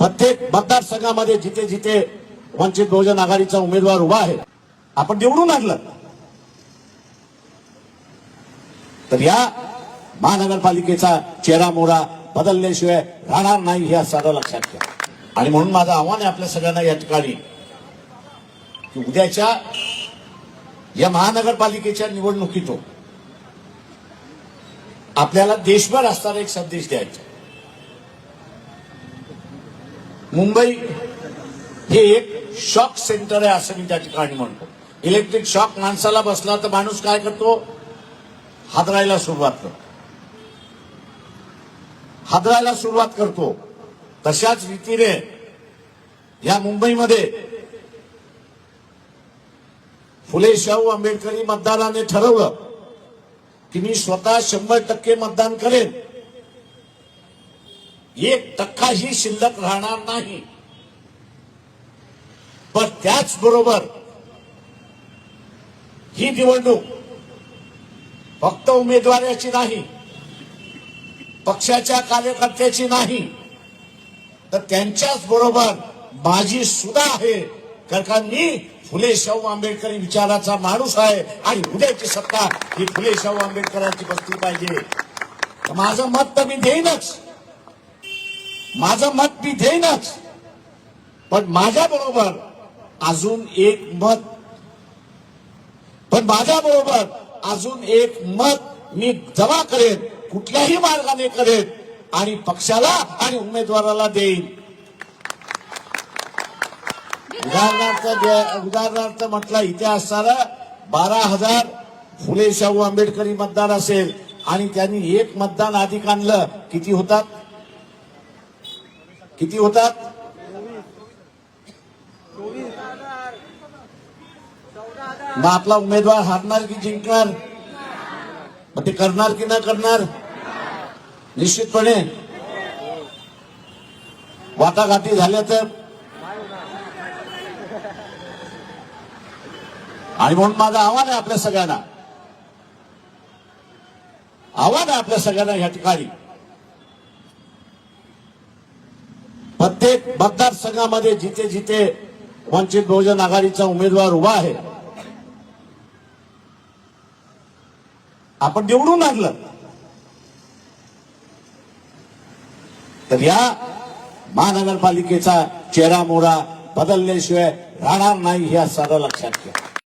प्रत्येक मतदारसंघामध्ये जिथे जिथे वंचित बहुजन आघाडीचा उमेदवार उभा आहे आपण निवडून आणलं तर या महानगरपालिकेचा चेहरा मोहरा बदलल्याशिवाय राहणार नाही हे साधं लक्षात घ्या। आणि म्हणून माझं आव्हान आहे आपल्या सगळ्यांना या ठिकाणी की उद्याच्या या महानगरपालिकेच्या निवडणुकीतून आपल्याला देशभर असणारा एक संदेश द्यायचा। मुंबई हे एक शॉक सेंटर आहे असं मी त्या ठिकाणी म्हणतो। इलेक्ट्रिक शॉक माणसाला बसला तर माणूस काय करतो, हादरायला सुरुवात करतो, हादरायला सुरुवात करतो। तशाच रीतीने या मुंबईमध्ये फुले शाहू आंबेडकरी मतदाराने ठरवलं की मी स्वतः 100% मतदान करेन, 1% ही शिल्लक राहणार नाही। पण त्याचबरोबर ही निवडणूक फक्त उमेदवाराची नाही, पक्षाच्या कार्यकर्त्याची नाही, तर त्यांच्याच बरोबर माझी सुद्धा आहे। कारण मी फुले शाहू आंबेडकरी विचाराचा माणूस आहे आणि उद्याची सत्ता ही फुले शाहू आंबेडकरांची बसली पाहिजे। तर माझं मत तर मी देईनच, माझं मत मी देईनच, पण माझ्या बरोबर अजून एक मत, पण माझ्या बरोबर अजून एक मत मी जमा करेन, कुठल्याही मार्गाने करेन आणि पक्षाला आणि उमेदवाराला देईन। उदाहरणार्थ म्हटलं इथे असणारा 12,000 फुले शाहू आंबेडकरी मतदार असेल आणि त्यांनी एक मतदान अधिक आणलं, किती होतात, किती होतात? मग आपला उमेदवार हारणार की जिंकणार? मग ते करणार की न करणार? निश्चितपणे वाटाघाटी झाल्या तर। आणि म्हणून माझं आव्हान आहे आपल्या सगळ्यांना, आव्हान आहे आपल्या सगळ्यांना या ठिकाणी प्रत्येक मतदारसंघामध्ये जिथे जिथे वंचित बहुजन आघाडीचा उमेदवार उभा आहे आपण निवडून आणलं तर या महानगरपालिकेचा चेहरा मोहरा बदलल्याशिवाय राहणार नाही हे साधं लक्षात घ्या।